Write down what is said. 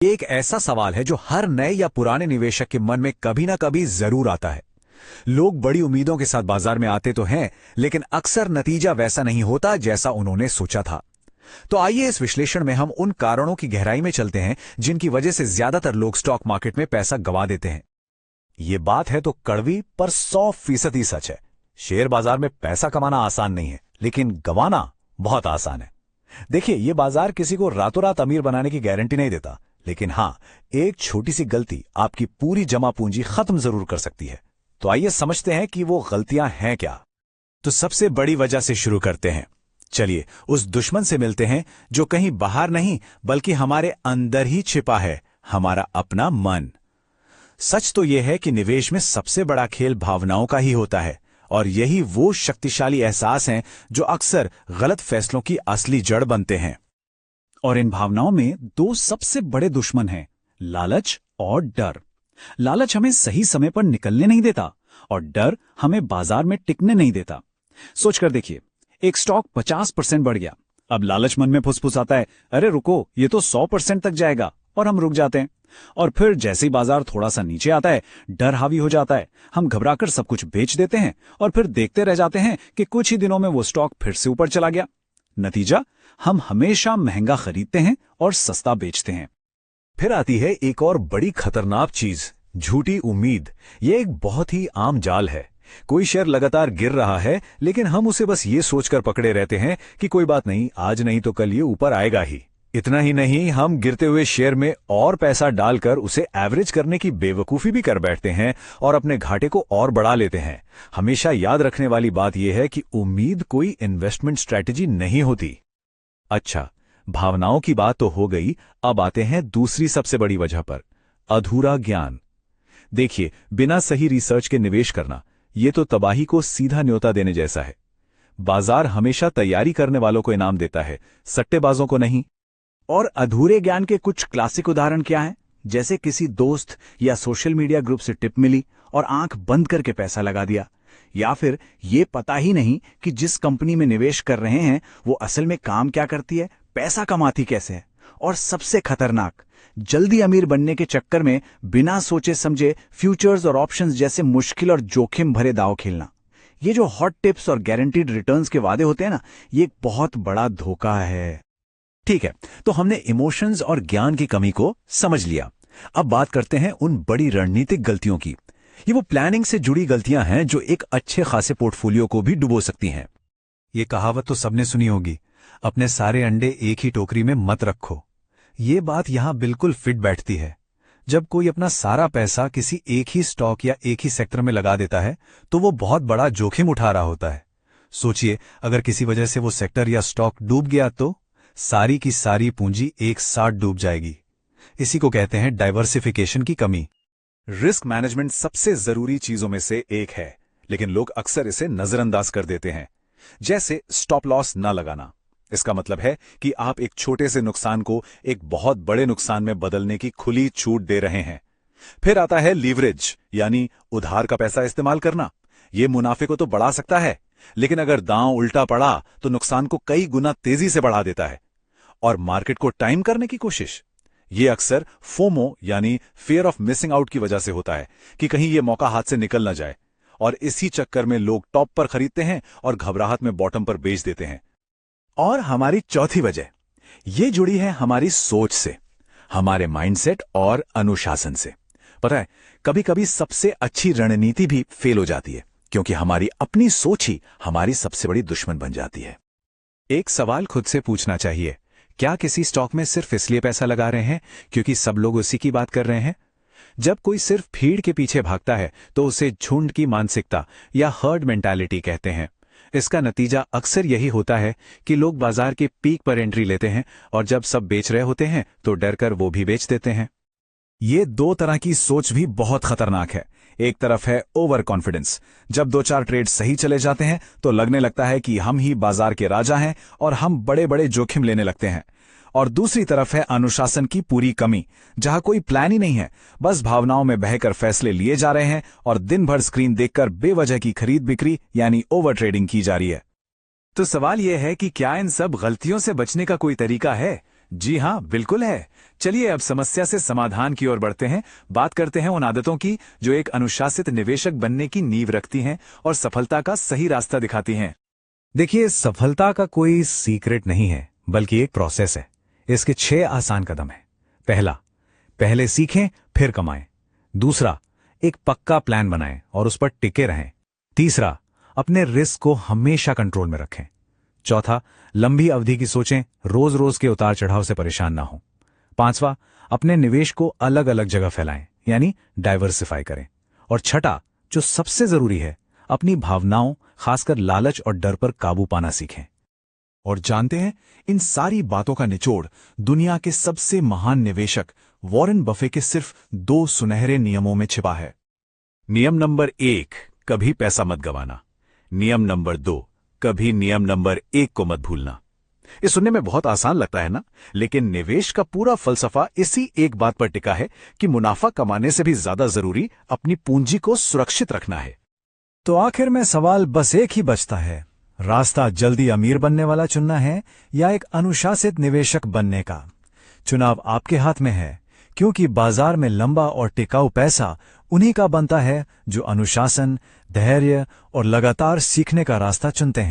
ये एक ऐसा सवाल है जो हर नए या पुराने निवेशक के मन में कभी ना कभी जरूर आता है। लोग बड़ी उम्मीदों के साथ बाजार में आते तो हैं, लेकिन अक्सर नतीजा वैसा नहीं होता जैसा उन्होंने सोचा था। तो आइए इस विश्लेषण में हम उन कारणों की गहराई में चलते हैं जिनकी वजह से ज्यादातर लोग स्टॉक मार्केट में पैसा गंवा देते हैं। ये बात है तो कड़वी पर 100% सच है। शेयर बाजार में पैसा कमाना आसान नहीं है, लेकिन गंवाना बहुत आसान है। देखिए, ये बाजार किसी को रातों रात अमीर बनाने की गारंटी नहीं देता, लेकिन हां, एक छोटी सी गलती आपकी पूरी जमा पूंजी खत्म जरूर कर सकती है। तो आइए समझते हैं कि वो गलतियां हैं क्या। तो सबसे बड़ी वजह से शुरू करते हैं। चलिए उस दुश्मन से मिलते हैं जो कहीं बाहर नहीं बल्कि हमारे अंदर ही छिपा है, हमारा अपना मन। सच तो यह है कि निवेश में सबसे बड़ा खेल भावनाओं का ही होता है, और यही वो शक्तिशाली एहसास हैं जो अक्सर गलत फैसलों की असली जड़ बनते हैं। और इन भावनाओं में दो सबसे बड़े दुश्मन हैं, लालच और डर। लालच हमें सही समय पर निकलने नहीं देता और डर हमें बाजार में टिकने नहीं देता। सोचकर देखिए, एक स्टॉक 50% बढ़ गया। अब लालच मन में फुसफुसाता है, अरे रुको, ये तो 100% तक जाएगा, और हम रुक जाते हैं। और फिर जैसे ही बाजार थोड़ा सा नीचे आता है, डर हावी हो जाता है। हम घबराकर सब कुछ बेच देते हैं और फिर देखते रह जाते हैं कि कुछ ही दिनों में वो स्टॉक फिर से ऊपर चला गया। नतीजा, हम हमेशा महंगा खरीदते हैं और सस्ता बेचते हैं। फिर आती है एक और बड़ी खतरनाक चीज, झूठी उम्मीद। ये एक बहुत ही आम जाल है। कोई शेयर लगातार गिर रहा है, लेकिन हम उसे बस ये सोचकर पकड़े रहते हैं कि कोई बात नहीं, आज नहीं तो कल ये ऊपर आएगा ही। इतना ही नहीं, हम गिरते हुए शेयर में और पैसा डालकर उसे एवरेज करने की बेवकूफी भी कर बैठते हैं और अपने घाटे को और बढ़ा लेते हैं। हमेशा याद रखने वाली बात यह है कि उम्मीद कोई इन्वेस्टमेंट स्ट्रैटेजी नहीं होती। अच्छा, भावनाओं की बात तो हो गई, अब आते हैं दूसरी सबसे बड़ी वजह पर, अधूरा ज्ञान। देखिए, बिना सही रिसर्च के निवेश करना, यह तो तबाही को सीधा न्योता देने जैसा है। बाजार हमेशा तैयारी करने वालों को इनाम देता है, सट्टेबाजों को नहीं। और अधूरे ज्ञान के कुछ क्लासिक उदाहरण क्या हैं? जैसे किसी दोस्त या सोशल मीडिया ग्रुप से टिप मिली और आंख बंद करके पैसा लगा दिया, या फिर ये पता ही नहीं कि जिस कंपनी में निवेश कर रहे हैं वो असल में काम क्या करती है, पैसा कमाती कैसे है। और सबसे खतरनाक, जल्दी अमीर बनने के चक्कर में बिना सोचे समझे फ्यूचर्स और ऑप्शंस जैसे मुश्किल और जोखिम भरे दांव खेलना। ये जो हॉट टिप्स और गारंटीड रिटर्न्स के वादे होते हैं ना, ये एक बहुत बड़ा धोखा है। ठीक है, तो हमने इमोशंस और ज्ञान की कमी को समझ लिया। अब बात करते हैं उन बड़ी रणनीतिक गलतियों की। ये वो प्लानिंग से जुड़ी गलतियां हैं जो एक अच्छे खासे पोर्टफोलियो को भी डुबो सकती हैं। ये कहावत तो सबने सुनी होगी, अपने सारे अंडे एक ही टोकरी में मत रखो। ये बात यहां बिल्कुल फिट बैठती है। जब कोई अपना सारा पैसा किसी एक ही स्टॉक या एक ही सेक्टर में लगा देता है, तो वो बहुत बड़ा जोखिम उठा रहा होता है। सोचिए, अगर किसी वजह से वो सेक्टर या स्टॉक डूब गया तो सारी की सारी पूंजी एक साथ डूब जाएगी। इसी को कहते हैं डाइवर्सिफिकेशन की कमी। रिस्क मैनेजमेंट सबसे जरूरी चीजों में से एक है, लेकिन लोग अक्सर इसे नजरअंदाज कर देते हैं। जैसे स्टॉप लॉस न लगाना। इसका मतलब है कि आप एक छोटे से नुकसान को एक बहुत बड़े नुकसान में बदलने की खुली छूट दे रहे हैं। फिर आता है लीवरेज, यानी उधार का पैसा इस्तेमाल करना। यह मुनाफे को तो बढ़ा सकता है, लेकिन अगर दांव उल्टा पड़ा तो नुकसान को कई गुना तेजी से बढ़ा देता है। और मार्केट को टाइम करने की कोशिश, यह अक्सर फोमो यानी फियर ऑफ मिसिंग आउट की वजह से होता है कि कहीं यह मौका हाथ से निकल न जाए। और इसी चक्कर में लोग टॉप पर खरीदते हैं और घबराहट में बॉटम पर बेच देते हैं। और हमारी चौथी वजह, यह जुड़ी है हमारी सोच से, हमारे माइंडसेट और अनुशासन से। पता है, कभी कभी सबसे अच्छी रणनीति भी फेल हो जाती है, क्योंकि हमारी अपनी सोच ही हमारी सबसे बड़ी दुश्मन बन जाती है। एक सवाल खुद से पूछना चाहिए, क्या किसी स्टॉक में सिर्फ इसलिए पैसा लगा रहे हैं क्योंकि सब लोग उसी की बात कर रहे हैं? जब कोई सिर्फ भीड़ के पीछे भागता है तो उसे झुंड की मानसिकता या हर्ड मेंटालिटी कहते हैं। इसका नतीजा अक्सर यही होता है कि लोग बाजार के पीक पर एंट्री लेते हैं और जब सब बेच रहे होते हैं तो डरकर वो भी बेच देते हैं। ये दो तरह की सोच भी बहुत खतरनाक है। एक तरफ है ओवर कॉन्फिडेंस। जब दो चार ट्रेड सही चले जाते हैं तो लगने लगता है कि हम ही बाजार के राजा हैं और हम बड़े बड़े जोखिम लेने लगते हैं। और दूसरी तरफ है अनुशासन की पूरी कमी, जहां कोई प्लान ही नहीं है, बस भावनाओं में बहकर फैसले लिए जा रहे हैं और दिन भर स्क्रीन देखकर बेवजह की खरीद बिक्री यानी ओवर ट्रेडिंग की जा रही है। तो सवाल यह है कि क्या इन सब गलतियों से बचने का कोई तरीका है जी हाँ, बिल्कुल है। चलिए अब समस्या से समाधान की ओर बढ़ते हैं। बात करते हैं उन आदतों की जो एक अनुशासित निवेशक बनने की नींव रखती हैं और सफलता का सही रास्ता दिखाती हैं। देखिए, सफलता का कोई सीक्रेट नहीं है, बल्कि एक प्रोसेस है। इसके 6 आसान कदम हैं। पहला, पहले सीखें फिर कमाएं। दूसरा, एक पक्का प्लान बनाएं और उस पर टिके रहें। तीसरा, अपने रिस्क को हमेशा कंट्रोल में रखें। चौथा, लंबी अवधि की सोचें, रोज रोज के उतार चढ़ाव से परेशान ना हो। पांचवा, अपने निवेश को अलग अलग जगह फैलाएं, यानी डाइवर्सिफाई करें। और छठा, जो सबसे जरूरी है, अपनी भावनाओं, खासकर लालच और डर पर काबू पाना सीखें। और जानते हैं, इन सारी बातों का निचोड़ दुनिया के सबसे महान निवेशक वॉरेन बफे के सिर्फ 2 सुनहरे नियमों में छिपा है। नियम नंबर 1, कभी पैसा मत गंवाना। नियम नंबर 2, कभी नियम नंबर 1 को मत भूलना। ये सुनने में बहुत आसान लगता है ना, लेकिन निवेश का पूरा फलसफा इसी एक बात पर टिका है कि मुनाफा कमाने से भी ज्यादा जरूरी अपनी पूंजी को सुरक्षित रखना है। तो आखिर में सवाल बस एक ही बचता है, रास्ता जल्दी अमीर बनने वाला चुनना है या एक अनुशासित निवेशक बनने का? चुनाव आपके हाथ में है, क्योंकि बाजार में लंबा और टिकाऊ पैसा उन्हीं का बनता है जो अनुशासन, धैर्य और लगातार सीखने का रास्ता चुनते हैं।